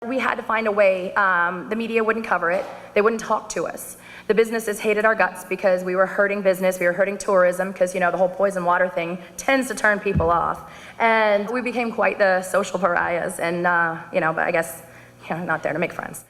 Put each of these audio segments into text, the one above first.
We had to find a way. The media wouldn't cover it. They wouldn't talk to us. The businesses hated our guts because we were hurting business, we were hurting tourism, because the whole poison water thing tends to turn people off. And we became quite the social pariahs, and but I guess, not there to make friends.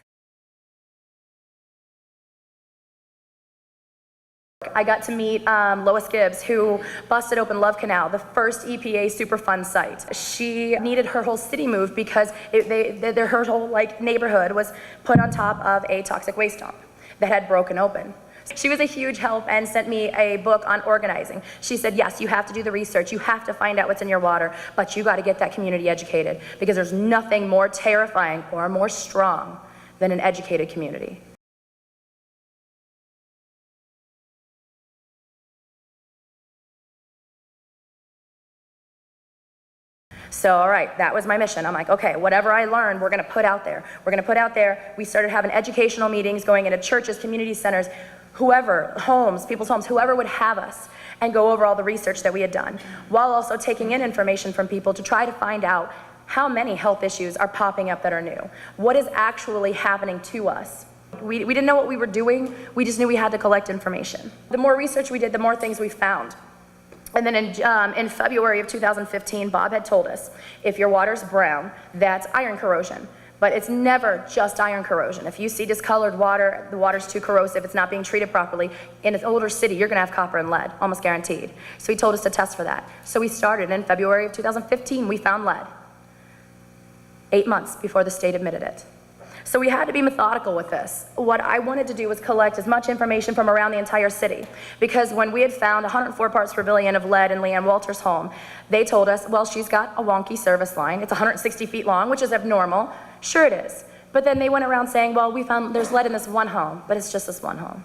I got to meet Lois Gibbs, who busted open Love Canal, the first EPA Superfund site. She needed her whole city moved because her whole neighborhood was put on top of a toxic waste dump that had broken open. She was a huge help and sent me a book on organizing. She said, yes, you have to do the research, you have to find out what's in your water, but you got to get that community educated, because there's nothing more terrifying or more strong than an educated community. So, all right, that was my mission. I'm like, okay, whatever I learned, we're going to put out there. We're going to put out there. We started having educational meetings, going into churches, community centers, whoever, homes, people's homes, whoever would have us, and go over all the research that we had done, while also taking in information from people to try to find out how many health issues are popping up that are new. What is actually happening to us? We didn't know what we were doing. We just knew we had to collect information. The more research we did, the more things we found. And then in February of 2015, Bob had told us, if your water's brown, that's iron corrosion. But it's never just iron corrosion. If you see discolored water, the water's too corrosive, it's not being treated properly, in an older city, you're gonna have copper and lead, almost guaranteed. So he told us to test for that. So we started in February of 2015, we found lead. 8 months before the state admitted it. So we had to be methodical with this. What I wanted to do was collect as much information from around the entire city, because when we had found 104 parts per billion of lead in Leanne Walter's home, they told us, well, she's got a wonky service line. It's 160 feet long, which is abnormal. Sure it is. But then they went around saying, well, we found there's lead in this one home, but it's just this one home.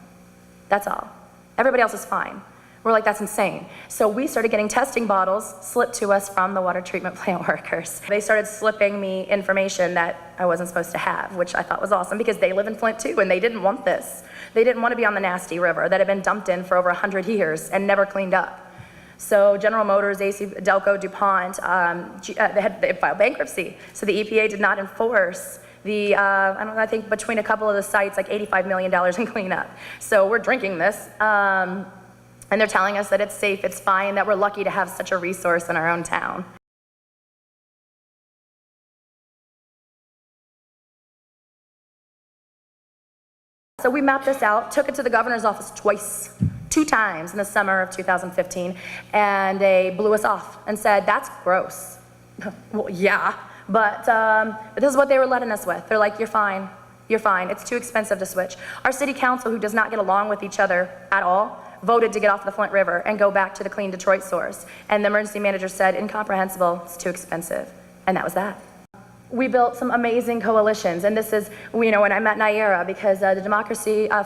That's all. Everybody else is fine. We're like, that's insane. So we started getting testing bottles slipped to us from the water treatment plant workers. They started slipping me information that I wasn't supposed to have, which I thought was awesome, because they live in Flint too, and they didn't want this. They didn't want to be on the nasty river that had been dumped in for over 100 years and never cleaned up. So General Motors, AC, Delco, DuPont, they filed bankruptcy. So the EPA did not enforce the, I think between a couple of the sites, like $85 million in cleanup. So we're drinking this. And they're telling us that it's safe, it's fine, that we're lucky to have such a resource in our own town. So we mapped this out, took it to the governor's office two times in the summer of 2015, and they blew us off and said, that's gross. Well, yeah, but this is what they were letting us with. They're like, you're fine, it's too expensive to switch. Our city council, who does not get along with each other at all, voted to get off the Flint River and go back to the Clean Detroit source. And the emergency manager said, incomprehensible, it's too expensive. And that was that. We built some amazing coalitions, and this is, when I met Nayyirah, because the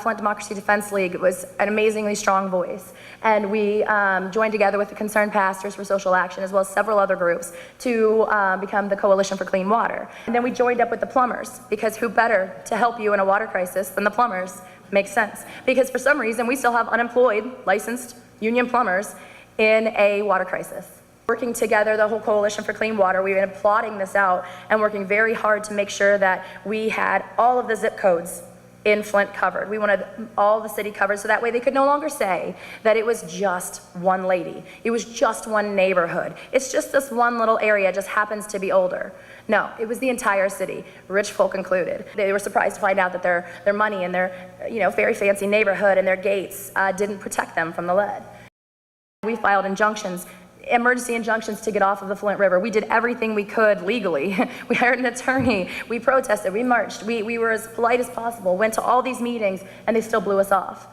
Flint Democracy Defense League was an amazingly strong voice. And we joined together with the Concerned Pastors for Social Action, as well as several other groups, to become the Coalition for Clean Water. And then we joined up with the plumbers, because who better to help you in a water crisis than the plumbers? Makes sense. Because for some reason, we still have unemployed, licensed union plumbers in a water crisis. Working together, the whole Coalition for Clean Water, we've been plotting this out and working very hard to make sure that we had all of the zip codes in Flint covered. We wanted all the city covered, so that way they could no longer say that it was just one lady. It was just one neighborhood. It's just this one little area, just happens to be older. No, it was the entire city, rich folk included. They were surprised to find out that their money and their very fancy neighborhood and their gates didn't protect them from the lead. We filed injunctions, emergency injunctions, to get off of the Flint River. We did everything we could legally. We hired an attorney, we protested, we marched, we were as polite as possible, went to all these meetings, and they still blew us off.